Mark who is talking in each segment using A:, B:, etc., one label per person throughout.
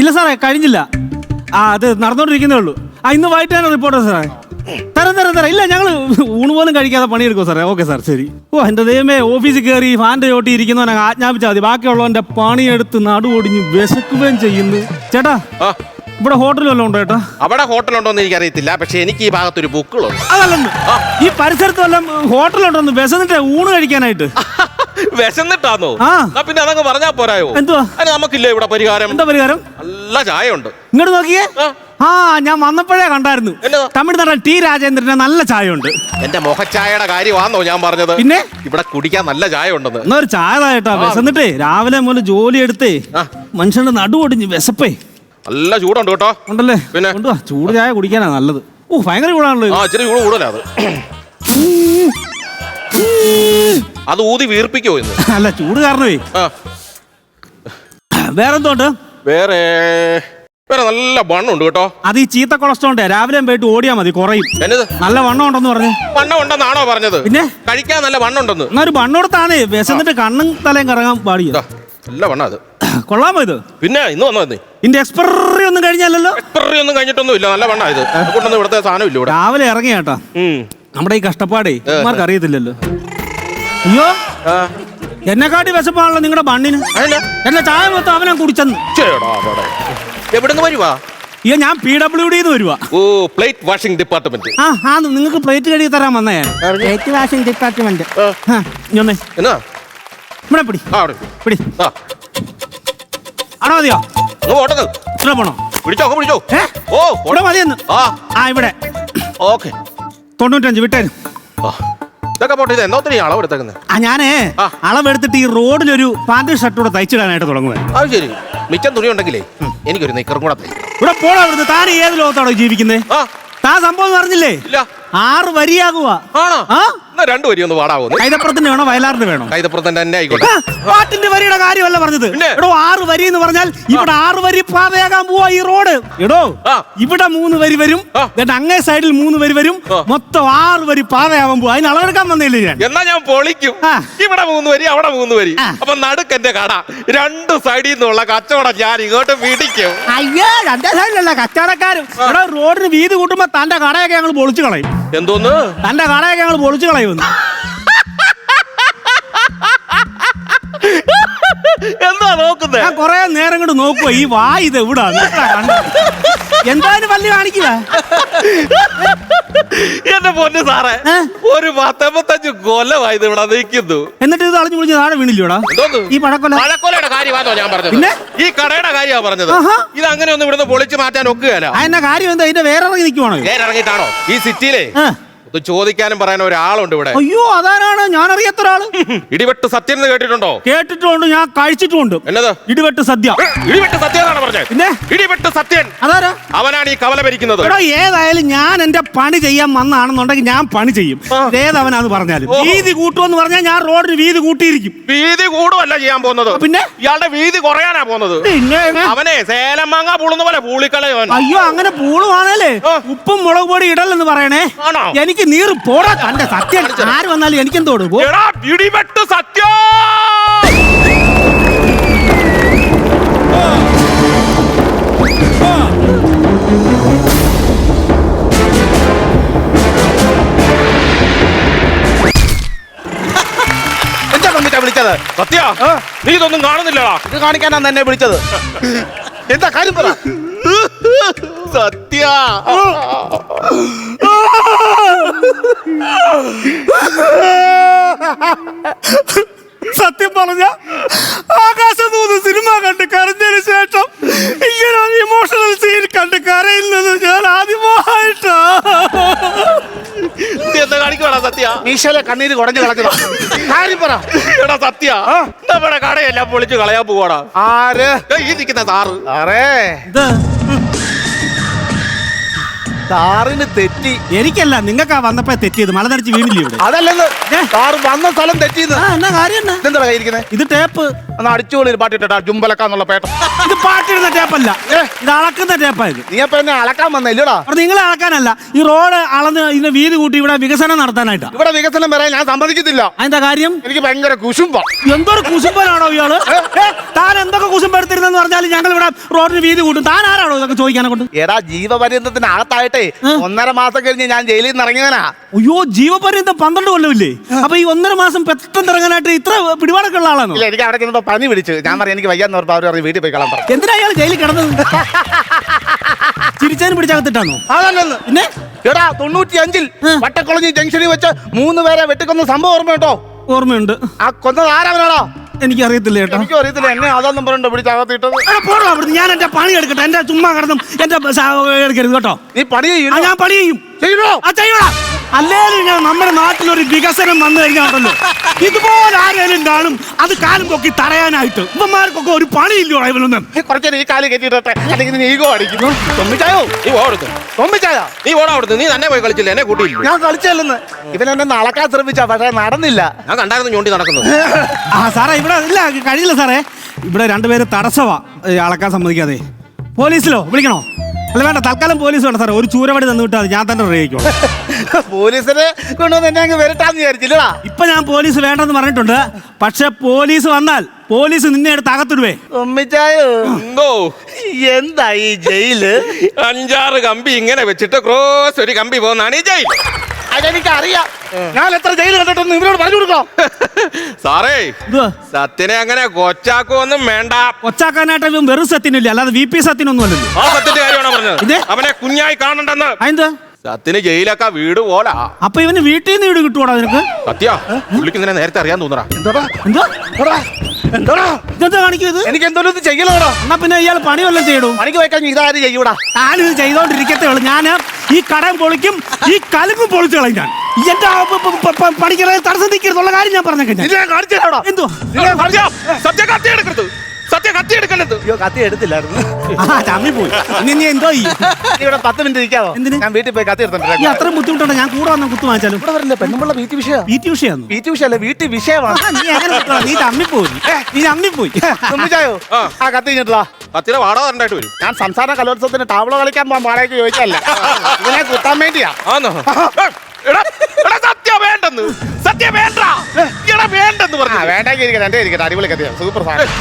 A: ഇല്ല സാറേ, കഴിഞ്ഞില്ല. അത് നടന്നുകൊണ്ടിരിക്കുന്നേ ഉള്ളൂ. ഇന്ന് വൈകിട്ടാണ് റിപ്പോർട്ട് സാറേ. തരാം. ഇല്ല, ഞങ്ങൾ ഊണ് പോലും കഴിക്കാതെ പണിയെടുക്കും സാറേ. ഓക്കെ സാർ, ശരി. എൻ്റെ ദൈവമേ, ഓഫീസിൽ കയറി ഫാൻ്റെ ചോട്ടി ഇരിക്കുന്നവനെ ആജ്ഞാപിച്ചാൽ മതി. ബാക്കിയുള്ളവൻ്റെ പണിയെടുത്ത് നടുവൊടിഞ്ഞ് വിശക്കുകയും ചെയ്യുന്നു. ചേട്ടാ, ഇവിടെ ഹോട്ടൽ വല്ലതും ഉണ്ടോ ചേട്ടാ?
B: അവിടെ ഹോട്ടലുണ്ടോന്ന് എനിക്ക് അറിയത്തില്ല, പക്ഷെ എനിക്ക് ഈ ഭാഗത്തൊരു ബുക്കുകളുണ്ട്.
A: അതല്ലെന്ന്, ഈ പരിസരത്ത് വല്ലതും ഹോട്ടലുണ്ടോന്ന് വിശന്നിട്ട് ഊണ് കഴിക്കാനായിട്ട്.
B: വിശന്നിട്ടാന്നോ? പിന്നെ അതങ്ങ് പറഞ്ഞാ പോരായോ?
A: എന്തുവാ
B: നമുക്കില്ലേ ഇവിടെ പരിഹാരം?
A: എന്താ പരിഹാരം?
B: നല്ല ചായ ഉണ്ട്.
A: ഇങ്ങോട്ട് നോക്കിയേ. ഞാൻ വന്നപ്പോഴേ കണ്ടായിരുന്നു. തമിഴ്നാട്ടിൽ ടി രാജേന്ദ്രന്റെ നല്ല ചായ ഉണ്ട്.
B: എന്റെ മുഖച്ചായയുടെ കാര്യമാണോ ഞാൻ പറഞ്ഞത്? പിന്നെ ഇവിടെ കുടിക്കാൻ നല്ല ചായ ഉണ്ടെന്ന്.
A: എന്നാ ഒരു ചായ തായിട്ടാ. വിശന്നിട്ടേ രാവിലെ മുതൽ ജോലി എടുത്തേ മനുഷ്യന്റെ നടുവൊടിഞ്ഞ് വിശപ്പേ.
B: നല്ല ചൂടുണ്ട് കേട്ടോ.
A: ഉണ്ടല്ലേ? പിന്നെ ചൂട് ചായ കുടിക്കാനാ നല്ലത്. ഭയങ്കര ചൂടാണല്ലോ.
B: ഇച്ചിരി ചൂട് കൂടുതലാ അത്. അത് ഊതി വീർപ്പിക്കോ ഇന്ന്? അല്ല, ചൂട് കാരണമേ.
A: വേറെന്തോണ്ട്?
B: വേറെ നല്ല വണ്ണുണ്ട് കേട്ടോ.
A: അത് ഈ ചീത്ത കൊളസ്ട്രോൾ രാവിലെ പോയിട്ട് ഓടിയാ മതി, കുറയും. നല്ല വണ്ണം ഉണ്ടെന്ന് പറഞ്ഞു.
B: വണ്ണം ഉണ്ടെന്നാണോ പറഞ്ഞത്? പിന്നെ കഴിക്കാൻ നല്ല വണ്ണുണ്ടെന്ന്.
A: എന്നാ ഒരു വണ്ണെടുത്താണേ വിശന്നിട്ട് കണ്ണും തലയും കറങ്ങാൻ പാടില്ല.
B: നല്ല വണ്ണ അത്.
A: കൊള്ളാമോ ഇത്? പിന്നെ
B: ഇന്ന് വന്നോ?
A: ഇതിന്റെ എക്സ്പയറി ഒന്നും കഴിഞ്ഞല്ലോ?
B: എക്സ്പയറി ഒന്നും കഴിഞ്ഞിട്ടൊന്നും ഇല്ല. നല്ല വണ്ണ ഇത്. കൊണ്ടൊന്നും ഇവിടുത്തെ സാധനം ഇല്ല ഇവിടെ.
A: രാവിലെ ഇറങ്ങിയ കേട്ടാ. നമ്മുടെ ഈ കഷ്ടപ്പാടേ ഇവന്മാർക്ക് അറിയത്തില്ലല്ലോ. അയ്യോ, എന്നെക്കാട്ടി വിശപ്പാണല്ലോ നിങ്ങളുടെ ബണ്ണിന്. എന്നെ ചായ മൊത്തം അവനാ കുടിച്ചെന്ന്.
B: എവിടുന്ന് വരുവാ?
A: അയ്യോ, ഞാൻ PWD വരുവാ.
B: ഓ, പ്ലേറ്റ് വാഷിംഗ് ഡിപ്പാർട്ട്മെന്റ്.
A: നിങ്ങൾക്ക് പ്ലേറ്റ് കഴുകി തരാൻ വന്നേ. Plate washing department. ഇവിടെ പിടി പിടി. ആണോ മതിയോ? ഇവിടെ പോണോ?
B: പിടിച്ചോ.
A: ഓ, ഇവിടെ മതിയെന്ന്. ഇവിടെ 95 വിട്ടേരും.
B: ഇതൊക്കെ പോട്ടെ. ഇത് എന്തോത്തിനാ അളവെടുത്തേക്കുന്നത്?
A: ഞാനേ അളവെടുത്തിട്ട് ഈ റോഡിലൊരു പാന്റ് ഷർട്ടൂടെ തയ്ച്ചിടാനായിട്ട് തുടങ്ങുവേ.
B: അത് ശരി. മിച്ചം തുണി ഉണ്ടെങ്കിലേ എനിക്കൊരു നിക്കറും കൂടെ തയ്ക്കും.
A: ഇവിടെ പോണോ? ഇവിടുന്ന് താൻ ഏത് ലോകത്താണോ ജീവിക്കുന്നേ? താൻ സംഭവം അറിഞ്ഞില്ലേ? 6 വരിയാകുക.
B: ആണോ? 2 വരി ഒന്ന് പാടാവോ?
A: കൈതപ്പുറത്തിന്റെ വേണോ വയലാറിന്റെ വേണോ?
B: കൈതപ്പുറത്തിന്റെ തന്നെ ആയിക്കോട്ടെ.
A: പാട്ടിന്റെ വരിയുടെ കാര്യമല്ല പറഞ്ഞത്. എടോ, 6 വരി എന്ന് പറഞ്ഞാൽ ഇവിടെ 6 വരി പാതയാകാൻ പോവാ ഈ റോഡ്. എടോ, ഇവിടെ 3 വരി വരും, അങ്ങേ സൈഡിൽ 3 വരി വരും, മൊത്തം 6 വരി പാതയാവാൻ പോവാ. അതിന് അളവെടുക്കാൻ വന്നില്ലേ ഞാൻ?
B: എന്നാ ഞാൻ പൊളിക്കും. ഇവിടെ 3 വരി, അവിടെ 3 വരി. അപ്പൊ നടുക്കെന്റെ കട 2 സൈഡിൽ നിന്നുള്ള കച്ചവടം ഞാൻ ഇങ്ങോട്ട് പിടിക്കും.
A: അയ്യോ, 2 സൈഡിലല്ല കച്ചവടക്കാരും. ഇവിടെ റോഡിന് വീതി കൂട്ടുമ്പോ തന്റെ കടയൊക്കെ ഞങ്ങൾ പൊളിച്ചു കളയും.
B: എന്തോന്ന്?
A: തന്റെ കടയൊക്കെ ഞങ്ങൾ പൊളിച്ചു കളയും.
B: എന്താ നോക്കുന്നത്?
A: ഞാൻ കൊറേ നേരം കൊണ്ട് നോക്കുക. ഈ വായി ഇത് എവിടാ? എന്തായാലും പല്ലി കാണിക്കുക.
B: എന്റെ പൊന്ന് സാറേ, ഒരു 10-15 കൊല്ലമായത് ഇവിടെ നിൽക്കുന്നു.
A: എന്നിട്ട് ഇത് അളഞ്ഞു വിളിച്ച് താഴെ വീണില്ലോടാ? ഈ
B: പഴക്കൊലയുടെ കാര്യമാണോ ഞാൻ പറഞ്ഞത്? പിന്നെ ഈ കടയുടെ കാര്യമാണ് പറഞ്ഞത്. ഇത് അങ്ങനെ ഒന്നും ഇവിടുന്ന് പൊളിച്ചു മാറ്റാൻ ഒക്കുകയല്ല.
A: അതിന്റെ കാര്യം എന്താ? ഇതിന്റെ വേറെ ഇറങ്ങി നിൽക്കുവാണോ?
B: വേറെ ഇറങ്ങിയിട്ടാണോ? ഈ സിറ്റിയിലെ ചോദിക്കാനും പറയാനും ഒരാളുണ്ട് ഇവിടെ.
A: അയ്യോ, അതാരാണ്? ഞാൻ അറിയാത്ത ഒരാള്.
B: ഇടിവെട്ട് സത്യം എന്ന് കേട്ടിട്ടുണ്ടോ?
A: കേട്ടിട്ടുണ്ട്, ഞാൻ കഴിച്ചിട്ടുണ്ട്.
B: എന്നത്?
A: ഇടിവെട്ട് സദ്യ.
B: ഇടിവെട്ട് സത്യം എന്നാണ് പറഞ്ഞത്. പിന്നെ ഇടിവെട്ട് സത്യൻ
A: അതാരാ?
B: അവനാണ് ഈ കവല ഭരിക്കുന്നത്.
A: ഏതായാലും ഞാൻ എന്റെ പണി ചെയ്യാൻ വന്നാണെന്നുണ്ടെങ്കിൽ ഞാൻ പണി ചെയ്യും. ഏതവനാന്ന് പറഞ്ഞാലും വീതി കൂട്ടുമെന്ന് പറഞ്ഞാൽ ഞാൻ റോഡിന് വീതി കൂട്ടിയിരിക്കും.
B: വീതി കൂടുമല്ല ചെയ്യാൻ പോകുന്നത്. പിന്നെ ഇയാളുടെ വീതി കുറയാനാ പോകുന്നത്. അവനെ സേലം മാങ്ങ പൂളുന്ന പോലെ പൂളിക്കളയവൻ.
A: അയ്യോ, അങ്ങനെ പൂളുവാണല്ലേ? ഉപ്പും മുളക് പൊടി ഇടലെന്ന് പറയണേ. എനിക്ക് നീർ പോടാ. തന്റെ സത്യം ആര് വന്നാലും എനിക്കെന്തോട്
B: ഇടിവെട്ട് സത്യം. എന്താ വന്നിട്ടാ വിളിച്ചത്? സത്യ, നീ ഇതൊന്നും കാണുന്നില്ലടാ. ഇത് കാണിക്കാനാണ് എന്നെ വിളിച്ചത്. എന്താ കാര്യം പറ. സത്യ,
A: സത്യം പറഞ്ഞ ആകാശദൂത് സിനിമ കണ്ട് കരഞ്ഞതിന് ശേഷം ഇങ്ങനെ ഇമോഷണൽ സീൻ കണ്ട് കരയുന്നത് ഞാൻ ആദ്യമായിട്ടാ.
B: എന്താ കാണിക്കുവാടാ സത്യ?
A: മീശയിലെ കണ്ണീര് കുടഞ്ഞു കളഞ്ഞതാ. കാര്യം പറ.
B: എടാ സത്യ, നമ്മുടെ കടയെല്ലാം പൊളിച്ചു കളയാൻ പോവാടാ.
A: ആര്?
B: ഈ നിൽക്കുന്ന സാറ്.
A: ഇത്
C: സാറിന് തെറ്റി.
A: എനിക്കല്ല, നിങ്ങൾക്കാ വന്നപ്പോ തെറ്റിയത്. മല നടിച്ച് വീണില്ലേ ഇവിടെ?
C: അതല്ലെന്ന് സാറ് വന്ന സ്ഥലം തെറ്റിന്ന്.
A: എന്നാ കാര്യം എന്നാ?
C: ഇതെന്താ കയ്യിരിക്കുന്നത്?
A: ഇത് ടേപ്പ്.
C: ഒന്ന് അടിച്ചുപൊളി ഒരു പാട്ട് ഇട്ടാ ജുംബലക്കാന്നുള്ള പേട്ട.
A: ഇത് പാട്ടിടുന്ന ടേപ്പല്ല, ഇത് അളക്കുന്ന ടേപ്പായത്.
C: നീ അപ്പൊ എന്നെ അളക്കാൻ വന്നില്ലടാ?
A: അവിടെ നിങ്ങളെ അളക്കാനല്ല, ഈ റോഡ് അളന്ന് ഇതിന്റെ വീതി കൂട്ടി ഇവിടെ വികസനം നടത്താനായിട്ടാ.
C: ഇവിടെ വികസനം വരാൻ ഞാൻ സമ്മതിക്കത്തില്ല.
A: അതിന്റെ കാര്യം?
C: എനിക്ക് ഭയങ്കര കുശുമ്പ.
A: എന്തൊരു കുശുമ്പനാണോ ഇയാള്? താൻ എന്തൊക്കെ കുശുമ്പെടുത്തിരുന്നെന്ന് പറഞ്ഞാലും ഞങ്ങൾ ഇവിടെ റോഡിന് വീതി കൂട്ടും. താൻ ആരാണോ ഇതൊക്കെ ചോദിക്കാനെ കൊണ്ട്?
C: എടാ ജീവപര്യന്തത്തിന് അകത്തായിട്ടേ 1.5 മാസം കഴിഞ്ഞ് ഞാൻ ജയിലിൽ നിന്ന് ഇറങ്ങിയവനാ.
A: അയ്യോ, ജീവപര്യന്തം 12 കൊല്ലമില്ലേ? അപ്പൊ ഈ 1.5 മാസം പെട്ടെന്ന് ഇറങ്ങാനായിട്ട് ഇത്ര പിടിപാടൊക്കെ ഉള്ള ആളാണോ?
C: ഇല്ല, എനിക്ക് അവിടെ ചെന്നപ്പോ പനി പിടിച്ചു. ഞാൻ പറഞ്ഞു എനിക്ക് വയ്യാന്ന് പറഞ്ഞപ്പോ അവർ പറഞ്ഞു വീട്ടിൽ പോയി കളാൻ പറഞ്ഞു.
A: എന്തിനാ അയാൾ ജയിലിൽ കിടന്നത്? ചിരിച്ചാനും പിടിച്ചകത്തിട്ടാണോ?
C: അതല്ലെന്ന്.
A: പിന്നെ
C: എടാ 95-ൽ വട്ടക്കുളഞ്ഞി ജംഗ്ഷനിൽ വെച്ച് 3 പേരെ വെട്ടിക്കൊന്ന സംഭവം ഓർമ്മ കേട്ടോ?
A: ഓർമ്മയുണ്ട്.
C: ആ കൊന്നത് ആരാവനാടാ?
A: എനിക്കറിയത്തില്ല ചേട്ടാ.
C: എനിക്കും അറിയത്തില്ല. എന്നെ അതൊന്നും പറഞ്ഞോ പിടിച്ചകത്തിട്ടത്.
A: പോണോ അവിടുന്ന്? ഞാൻ എന്റെ പണി എടുക്കട്ടെ. എന്റെ ചുമ്മാ കിടന്നും എന്റെ എടുക്കരുത് കേട്ടോ.
C: നീ പണി ചെയ്യും.
A: ഞാൻ പണി ചെയ്യും.
C: ചെയ്യണോ?
A: ചെയ്യണം. അല്ലെങ്കിൽ ഞാൻ നമ്മുടെ നാട്ടിലൊരു വികസനം വന്നു കഴിഞ്ഞാണല്ലോ, ഇതുപോലെ ആരെങ്കിലും കാണും അത് കാലം പൊക്കി തടയാനായിട്ട്. ഇവന്മാർക്കൊക്കെ ഒരു പണിയില്ലോ ഇവനൊന്നും.
C: കുറച്ചേരം ഈ കാല് കെട്ടിട്ടെ, അല്ലെങ്കിൽ നീ ഈഗോ അടിക്കുന്നു. തൊമ്മിച്ചായോ?
B: നീ ഓടുന്നു,
C: തൊമ്മിച്ചായ
B: നീ ഓടാ അവിടുന്ന്. നീ തന്നെ പോയി കളിച്ചില്ല, എന്നെ കൂട്ടിയില്ല.
C: ഞാൻ കളിച്ചല്ലെന്ന്. ഇവനെന്നെ നടക്കാൻ ശ്രമിച്ച, പക്ഷെ നടന്നില്ല.
B: ഞാൻ കണ്ടായിരുന്നു ഞോണ്ടി നടക്കുന്നത്.
A: സാറേ ഇവിടെ ഇല്ല, കഴിയില്ല സാറേ. ഇവിടെ രണ്ടുപേര് തടസ്സവാ അളക്കാൻ സമ്മതിക്കാതെ. പോലീസിലോ വിളിക്കണോ? അല്ല വേണ്ട, തൽക്കാലം പോലീസ് വേണ്ട സാറേ. ഒരു ചൂരവടി തന്നു വിട്ടാൽ ഞാൻ തന്നെ റേക്കും.
C: പോലീസിനെ കൊണ്ടുവന്ന് എന്നെ അങ്ങ് വരട്ടാന്ന് വിചാരിച്ചില്ലടാ.
A: ഇപ്പൊ ഞാൻ പോലീസ് വേണ്ടെന്ന് പറഞ്ഞിട്ടുണ്ട്. പക്ഷെ പോലീസ് വന്നാൽ പോലീസ് നിന്നെ എടുത്ത് അകത്തിടുവേ.
C: തൊമ്മിച്ചായോ?
B: എന്തോ
C: എന്താ ഈ ജയില്?
B: 5-6 കമ്പി ഇങ്ങനെ വെച്ചിട്ട് ക്രോസ് ഒരു കമ്പി പോകുന്നതാണ് ഈ ജയിൽ.
C: അതെനിക്കറിയാം. ഞാൻ എത്ര ജയിൽ കണ്ടിട്ടൊന്നും ഇവരോട് പറഞ്ഞു കൊടുക്കാം.
B: സാറേ,
A: എന്തുവാ?
B: സത്യനെ അങ്ങനെ കൊച്ചാക്കൊന്നും വേണ്ട.
A: കൊച്ചാക്കാനായിട്ട് ഇവൻ വെറും സത്യനില്ല, അല്ലാതെ VP സത്യനൊന്നും അല്ലല്ലോ.
B: ആ സത്യന്റെ കാര്യമാണോ പറഞ്ഞത്?
A: ഇതേ?
B: അവനെ കുഞ്ഞായി കാണണ്ടെന്ന്.
A: അതെന്താ?
B: സത്യന് ജയിലൊക്കെ വീട് പോലാ.
A: അപ്പൊ ഇവന് വീട്ടിൽ നിന്ന് വീട് കിട്ടുവാടാ നിനക്ക്?
B: സത്യ പുള്ളിക്ക് നേരത്തെ അറിയാൻ തോന്നടാ.
C: എന്തോടാ?
A: എന്തോ
C: എന്തോടാ?
A: ഇതെന്താ കാണിക്കും ഇത്?
C: എനിക്ക് എന്തോലും ഇത് ചെയ്യലോടാ.
A: എന്നാ പിന്നെ ഇയാൾ പണി വല്ലതും ചെയ്യണു.
C: പണിക്ക് പോയിക്കാൻ ഇതാരും ചെയ്യൂടാ.
A: ഞാനിത് ചെയ്തോണ്ടിരിക്കത്തേ ഉള്ളൂ. ഞാൻ ഈ കടം പൊളിക്കും, ഈ കലമ്പും പൊളിച്ചു കളയും. ഞാൻ എന്റെ പണിക്കറ തടസ്സം നിൽക്കരുതുള്ള കാര്യം ഞാൻ പറഞ്ഞേക്കാം.
C: കാണിച്ചാടാ.
A: എന്തോ
B: സത്യ കത്തി എടുക്കരുത്, സത്യ കത്തി എടുക്കരുത്.
C: അയ്യോ, കത്തി എടുത്തില്ലായിരുന്നു.
A: ചമ്മി പോയി. ഇനി എന്തോ
C: നീ ഇവിടെ 10 മിനിറ്റ് ഇരിക്കാവോ?
A: എന്തിന്?
C: ഞാൻ വീട്ടിൽ പോയി കത്തി എടുത്തിട്ടുണ്ട്.
A: ഈ അത്രയും ബുദ്ധിമുട്ടുണ്ടോ? ഞാൻ കൂടെ വന്ന കുത്തു വാങ്ങിച്ചാലും.
C: ഇവിടെ വരില്ല, പെണ്ണുമ്പുള്ള വീട്ടു വിഷയം.
A: വീട്ടി വിഷയമാണ്.
C: വീട്ടു വിഷയമല്ല, വീട്ടു വിഷയമാണ്.
A: നീ എങ്ങനെ കുത്തുവാ? നീ ചമ്മിപ്പോയി. നീ ചമ്മിപ്പോയി.
C: തുമ്മിച്ചായോ? ആ കത്തി ഇങ്ങോട്ടാ.
B: കത്തിയുടെ വാടക തരണ്ടായിട്ട് വരും.
C: ഞാൻ സംസ്ഥാന കലോത്സവത്തിന് ടാബ്ലോ കളിക്കാൻ പോകാൻ വാടകയ്ക്ക് ചോദിച്ചല്ല, ഇതിനെ കുത്താൻ വേണ്ടിയാ.
B: ആന്നോ? എടാ, എടാ, സത്യ വേണ്ടെന്ന്, സത്യ വേണ്ട, എടാ വേണ്ടെന്ന് പറഞ്ഞു.
C: വേണ്ടെങ്കിൽ ഇരിക്കട്ടെ, എന്റെ ഇരിക്കട്ടെ. അടിപൊളി കത്തിയാ, സൂപ്പർ സാധനം.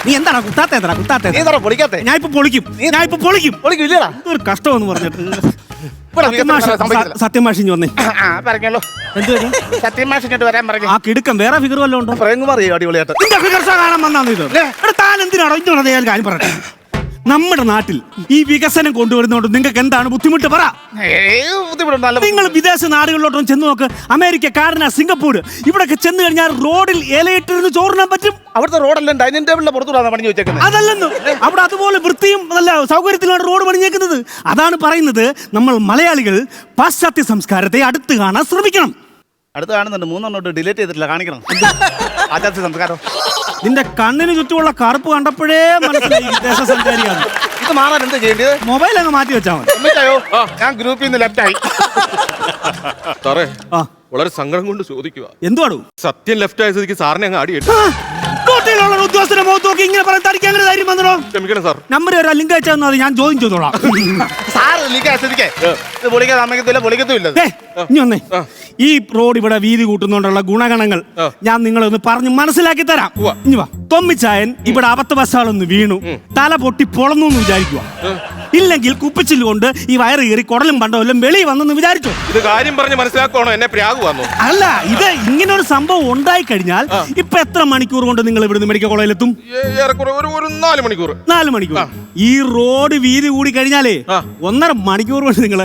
A: നീ എന്താണ് കുത്താത്ത? കുത്താത്ത
C: നീ എന്താ പൊളിക്കാത്തെ?
A: ഞാൻ ഇപ്പൊ പൊളിക്കും. ഞാൻ ഇപ്പൊ പൊളിക്കും.
C: പൊളിക്കില്ലടാ.
A: ഒരു കഷ്ടമെന്ന് പറഞ്ഞിട്ട്
C: ഇവിടെ സംഭവിക്കില്ല.
A: സത്യമാഷി വന്നേ.
C: പറഞ്ഞല്ലോ.
A: എന്ത്
C: സത്യമാഷ് ഇങ്ങോട്ട് വരാൻ പറഞ്ഞു.
A: ആ കിടുക്കം വേറെ ഫിഗർ വല്ലതും ഉണ്ടോ?
C: പ്രേംകുമാർ അടിപൊളിയായിട്ട്.
A: നിന്റെ ഫിഗർ ഷോ കാണാൻ വന്നാന്ന് ഇത്? എടാ താൻ എന്തിനാണോ ഇന്നോട് ഞാൻ കാര്യം പറയട്ടെ. നമ്മുടെ നാട്ടിൽ ഈ വികസനം കൊണ്ടുവരുന്നതുകൊണ്ട് നിങ്ങൾക്ക് എന്താണ് ബുദ്ധിമുട്ട്? പറ. നിങ്ങൾ വിദേശ നാടുകളിലോട്ടൊന്നും ചെന്ന് നോക്ക്. അമേരിക്ക, കാനഡ, സിംഗപ്പൂർ, ഇവിടൊക്കെ ചെന്ന് കഴിഞ്ഞാൽ റോഡിൽ ഇലയിട്ടിരുന്ന് ചോറിനാൻ പറ്റും.
C: അവിടുത്തെ റോഡെല്ലാം ഡൈനിങ് ടേബിളിന്റെ പുറത്തുകൂടാണ് പണി വെച്ചേക്കുന്നത്.
A: അതല്ലെന്ന്, അവിടെ അതുപോലെ വൃത്തിയും നല്ല സൗകര്യത്തിലാണ് റോഡ് പണിഞ്ഞേക്കുന്നത്. അതാണ് പറയുന്നത്, നമ്മൾ മലയാളികൾ പാശ്ചാത്യ സംസ്കാരത്തെ അടുത്ത് കാണാൻ ശ്രമിക്കണം.
C: അടുത്ത് കാണുന്നുണ്ട്, 3 ഡിലീറ്റ് ചെയ്തിട്ടില്ല, കാണിക്കണം. പാശ്ചാത്യ സംസ്കാരം.
A: നിന്റെ കണ്ണിന് ചുറ്റുമുള്ള കറുപ്പ് കണ്ടപ്പോഴേ മനസ്സിലായി വിദേശ സഞ്ചാരിയാണ്.
C: ഇത് മാറാൻ എന്താ ചെയ്യേണ്ടത്?
A: മൊബൈൽ അങ്ങ് മാറ്റി വെച്ചാൽ മതി.
C: ഞാൻ ഗ്രൂപ്പിൽ നിന്ന് ലെഫ്റ്റ് ആയി.
B: സാറേ,
A: ആ
B: വളരെ സങ്കടം കൊണ്ട് ചോദിക്കുക.
A: എന്തുവാടു?
B: സത്യം ലെഫ്റ്റ് ആയ സ്ഥിതിക്ക് സാറിനെ അങ്ങ് അടിയിട്ടു.
A: ഉദ്യോഗസ്ഥരെ മുഖത്ത് നോക്കി ഇങ്ങനെ പറയാൻ തടിക്കാൻ ധൈര്യം വന്നോ?
B: ക്ഷമിക്കണം സാർ.
A: നമ്പർ ഒരു ലിങ്ക് അയച്ചാൽ മതി, ഞാൻ ജോയിൻ ചെയ്തോളാം.
C: സാറ് ലിങ്ക് ആസ്വദിക്കേ. ഇത് പൊളിക്കാൻ സമ്മതിക്കത്തില്ല, പൊളിക്കത്തുമില്ല.
A: ഇനി വന്നേ, ഈ റോഡ് ഇവിടെ വീതി കൂട്ടുന്നോണ്ടുള്ള ഗുണഗണങ്ങൾ ഞാൻ നിങ്ങളെ ഒന്ന് പറഞ്ഞ് മനസ്സിലാക്കി തരാം. ഇനി വാ. തൊമ്മിച്ചായൻ ഇവിടെ അബദ്ധവശാലൊന്ന് വീണു, തല പൊട്ടി പൊളന്നു എന്ന് വിചാരിക്കുക. ഇല്ലെങ്കിൽ കുപ്പിച്ചില് കൊണ്ട് ഈ വയറ് കയറി കുടലും പണ്ടോ എല്ലാം വെളി വന്നെന്ന് വിചാരിച്ചോ.
B: ഇത് കാര്യം പറഞ്ഞ് മനസ്സിലാക്കണോ? എന്നെ പ്രാഗ് വന്നു.
A: അല്ല, ഇത് ഇങ്ങനെ ഒരു സംഭവം ഉണ്ടായി കഴിഞ്ഞാൽ ഇപ്പൊ എത്ര മണിക്കൂർ കൊണ്ട് നിങ്ങൾ ഇവിടുന്ന് മെഡിക്കൽ കോളേജിൽ എത്തും?
B: ഒരു 4 മണിക്കൂർ.
A: 4 മണിക്കൂർ. ഈ റോഡ് വീതി കൂടി കഴിഞ്ഞാലേ 1.5 മണിക്കൂർ കൊണ്ട് നിങ്ങൾ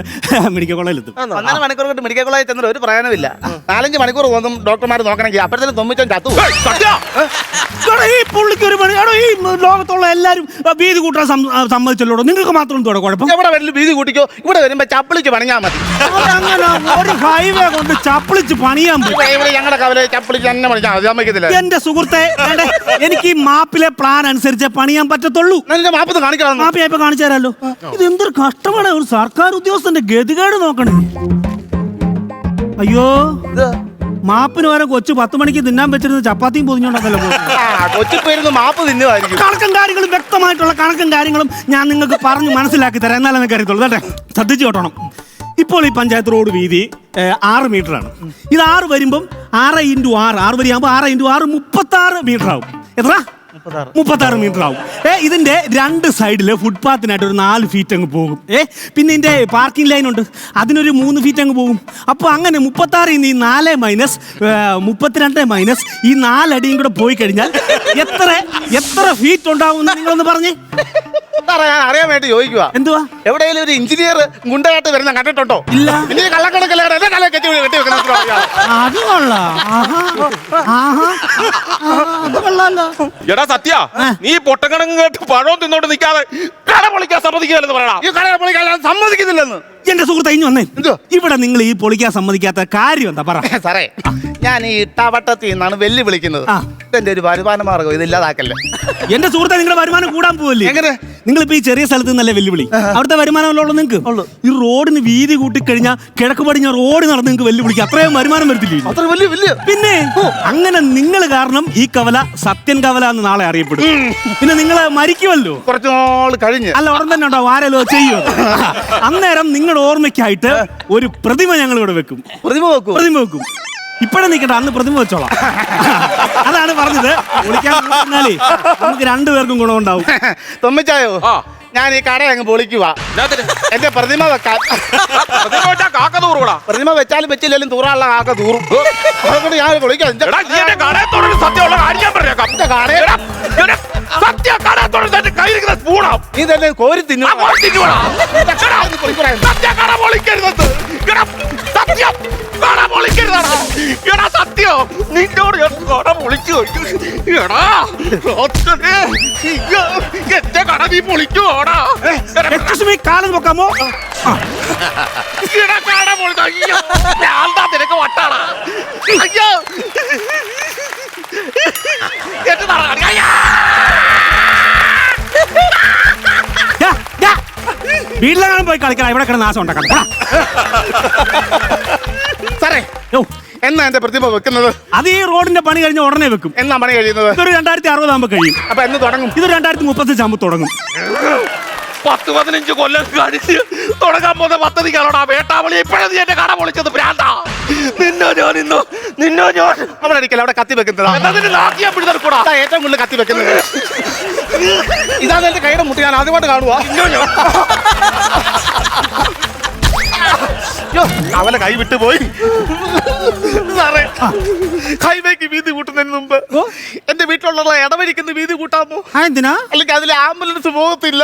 A: മെഡിക്കൽ കോളേജിൽ എത്തും.
C: 1.5 മണിക്കൂർ കൊണ്ട് മെഡിക്കൽ കോളേജിൽ ചെന്നിട്ട് ഒരു പ്രയോജനമില്ല. 4-5 മണിക്കൂർ പോകും ഡോക്ടർമാർ നോക്കണമെങ്കിൽ. അപ്പോഴത്തേനും തൊമ്മിച്ചാൻ ചത്തു.
A: ഈ പുള്ളിക്ക് ഒരു പണി. ഈ ലോകത്തുള്ള എല്ലാരും വീതി കൂട്ടാൻ സമ്മതിച്ചല്ലോ, നിങ്ങൾക്ക് മാത്രം കുഴപ്പം?
C: എവിടെ വരും വീതി കൂട്ടിക്കോ, ഇവിടെ വരുമ്പോ ചപ്പിളിച്ച് പണിയാൻ മതി.
A: അങ്ങനെ ഒരു ഹൈവേ കൊണ്ട് ചപ്പിളിച്ച് പണിയാൻ പറ്റും?
C: ഇവിടെ ഞങ്ങളുടെ കവല ചപ്പിളിച്ച് തന്നെ പണിയാൻ സമ്മതിക്കത്തില്ല.
A: എന്റെ സുഹൃത്തെ, എനിക്ക് ഈ മാപ്പിലെ പ്ലാൻ അനുസരിച്ച് പണിയാൻ പറ്റത്തുള്ളൂ.
C: മാപ്പ് കാണിക്കണം.
A: മാപ്പ് ഞാൻ ഇപ്പൊ കാണിച്ചു തരാമല്ലോ. ഇത് എന്തൊരു കഷ്ടം. കഷ്ടമാണ് ഒരു സർക്കാർ ഉദ്യോഗസ്ഥന്റെ ഗതികേട് നോക്കണേ. അയ്യോ,
C: ഇത്
A: മാപ്പിന് വരെ കൊച്ചു 10 മണിക്ക് തിന്നാൻ വെച്ചിരുന്ന ചപ്പാത്തിയും പൊതിഞ്ഞോണ്ടല്ലോ.
C: കൊച്ചിപ്പോയിരുന്ന് മാപ്പ് തിന്നുമായിരിക്കും.
A: കണക്കും കാര്യങ്ങളും വ്യക്തമായിട്ടുള്ള കണക്കും കാര്യങ്ങളും ഞാൻ നിങ്ങൾക്ക് പറഞ്ഞ് മനസ്സിലാക്കി തരാം. എന്നാലും നിങ്ങൾക്ക് അറിയത്തുള്ളൂ. കേട്ടെ, ശ്രദ്ധിച്ചു കേട്ടോണം. ഇപ്പോൾ ഈ പഞ്ചായത്ത് റോഡ് വീതി 6 മീറ്ററാണ്. ഇത് 6 വരുമ്പം 6 × 6 6 വരികയാകുമ്പോൾ 6 × 6 36 മീറ്റർ ആവും. എത്ര? 36 മീറ്റർ ആവും. ഇതിന്റെ 2 സൈഡില് ഫുട്പാത്തിനായിട്ട് ഒരു 4 ഫീറ്റ് അങ്ങ് പോകും. പിന്നെ ഇതിന്റെ പാർക്കിംഗ് ലൈൻ ഉണ്ട്, അതിനൊരു 3 ഫീറ്റ് അങ്ങ് പോകും. അപ്പോൾ അങ്ങനെ 36 ൽ 4 മൈനസ് 32 മൈനസ് ഈ 4 അടിയും കൂടെ പോയി കഴിഞ്ഞാൽ എത്ര ഫീറ്റ് ഉണ്ടാവും നിങ്ങളൊന്ന് പറഞ്ഞേ.
C: സാറേ, ഞാൻ അറിയാൻ വേണ്ടി ചോദിക്കുക.
A: എന്തുവാ?
C: എവിടെയെങ്കിലും ഒരു എഞ്ചിനീയർ ഗുണ്ടയായിട്ട് വരുന്ന കണ്ടിട്ടുണ്ടോ?
A: ഇല്ല.
C: പിന്നെ കള്ളക്കണക്കല്ലേ കെട്ടി വെക്കുന്ന.
A: അത് കൊള്ളാം. അത് കൊള്ളാലോ.
B: എടാ സത്യ, നീ പൊട്ടക്കണങ്ങ് കേട്ട് പഴവും തിന്നോട്ട് നിൽക്കാതെ കട പൊളിക്കാൻ സമ്മതിക്കില്ലെന്ന് പറയണം.
C: ഈ കട പൊളിക്കാൻ സമ്മതിക്കുന്നില്ലെന്ന്.
A: എന്റെ സുഹൃത്ത് ഇനി വന്നേ.
C: എന്തോ?
A: ഇവിടെ നിങ്ങൾ ഈ പൊളിക്കാൻ സമ്മതിക്കാത്ത കാര്യം എന്താ പറ.
C: സാറേ, ഞാൻ ഈ ഇട്ടാവട്ടത്തിൽ നിന്നാണ് വെല്ലു വിളിക്കുന്നത്. ഇതെന്റെ ഒരു വരുമാന മാർഗം, ഇതില്ലാതാക്കല്ലേ.
A: എന്റെ സുഹൃത്തെ, നിങ്ങളുടെ വരുമാനം കൂടാൻ പോവല്ലേ?
C: എങ്ങനെ?
A: നിങ്ങളിപ്പോ ഈ ചെറിയ സ്ഥലത്ത് നിന്നല്ലേ വെല്ലുവിളി? അവിടുത്തെ വരുമാനമല്ലോ നിങ്ങൾക്ക്. ഈ റോഡിന് വീതി കൂട്ടിക്കഴിഞ്ഞാൽ കിഴക്ക് പടിഞ്ഞാറ് റോഡ് നടന്ന് നിങ്ങൾക്ക് വെല്ലുവിളിക്കും. അത്രയും വരുമാനം വരത്തില്ലേ?
C: അത്ര വലിയ
A: പിന്നെ അങ്ങനെ നിങ്ങൾ കാരണം ഈ കവല സത്യൻ കവല എന്ന് നാളെ അറിയപ്പെടും. പിന്നെ നിങ്ങൾ മരിക്കുമല്ലോ
C: കുറച്ചു നാൾ കഴിഞ്ഞ്.
A: അല്ല, ഉടൻ തന്നെ ഉണ്ടാവും. ആരെല്ലോ ചെയ്യും. അന്നേരം നിങ്ങളുടെ ഓർമ്മയ്ക്കായിട്ട് ഒരു പ്രതിമ ഞങ്ങൾ ഇവിടെ വെക്കും.
C: പ്രതിമ വെക്കും.
A: ഇപ്പഴേ നിൽക്കട്ടെ, അന്ന് പ്രതിമ വെച്ചോളാം. അതാണ് പറഞ്ഞത്. വിളിക്കാൻ പറഞ്ഞാലേ നമുക്ക് 2 പേർക്കും ഗുണമുണ്ടാവും.
C: തൊമ്മിച്ചായോ, ഞാൻ ഈ കട അങ്ങ് പൊളിക്കുക. എന്റെ പ്രതിമ വെക്കാൻ.
B: കാക്ക തൂറുകൂടാ.
C: പ്രതിമ വെച്ചാലും വെച്ചില്ലെങ്കിലും തൂറാനുള്ള കാക്ക തൂറും. അതുകൊണ്ട് ഞാൻ പൊളിക്കാം.
B: സത്യമുള്ള കാര്യം പറഞ്ഞേക്കാം. സത്യ കടത്തോടെ കയ്യിരിക്കുന്ന സ്പൂണാ.
C: നീ തന്നെ കോരി തിന്നു.
B: സത്യ കട പൊളിക്കരുത്. സത്യം കട പൊളിക്കരുതാണ്. എടാ സത്യോ, നിന്നോട് ഞാൻ കട പൊളിച്ചു. എടാ എന്റെ കട നീ പൊളിക്കുവാടാ.
A: ലക്ഷ്മി കാലം നോക്കാമോ?
B: എടാ കട പൊളിച്ച. അയ്യോ, ഞാന്താ നിനക്ക് വട്ടാണ്. അയ്യോ എന്റെ നടക്കാണ്. അയ്യാ
A: വീട്ടിലെങ്ങാനും പോയി കളിക്കണം. ഇവിടെ കിടന്ന് നാശം ഉണ്ടാക്കണം.
C: സാറേ, എന്നാ എന്റെ പ്രതിമ വെക്കുന്നത്?
A: അത് ഈ റോഡിന്റെ പണി കഴിഞ്ഞ ഉടനെ വെക്കും.
C: എന്നാ പണി കഴിയുന്നത്?
A: ഇതൊരു 2060 ആകുമ്പോ കഴിയും.
C: അപ്പൊ എന്ന് തുടങ്ങും?
A: ഇത് 2035 ആകുമ്പോ തുടങ്ങും.
B: 10-15 കൊല്ലം കഴിഞ്ഞ് തുടങ്ങാൻ പോകുന്ന പദ്ധതിക്കാണോടാ വേട്ടാവളി. ഇപ്പോഴത് എന്റെ കട പൊളിച്ചത് ഭ്രാന്താ. നിന്നോ ഞാൻ
C: അവിടെ അടിക്കല, അവിടെ കത്തി വെക്കുന്നതാ.
B: പിടിച്ചെടുക്കൂടാ.
C: ഏറ്റവും കൂടുതൽ കത്തി വെക്കുന്നത് ഇതാണ്. എന്റെ കൈയുടെ മുട്ടി ഞാൻ ആദ്യമായിട്ട് കാണുവാ. അവനെ കൈ വിട്ടു പോയി. സാറേ, ഹൈവേക്ക് വീതി കൂട്ടുന്നതിന് മുമ്പ് എന്റെ വീട്ടിലുള്ള ഇടവരിക്കുന്ന വീതി കൂട്ടാമോ?
A: എന്തിനാ?
C: അല്ലെങ്കിൽ അതിലെ ആംബുലൻസ് പോകത്തില്ല.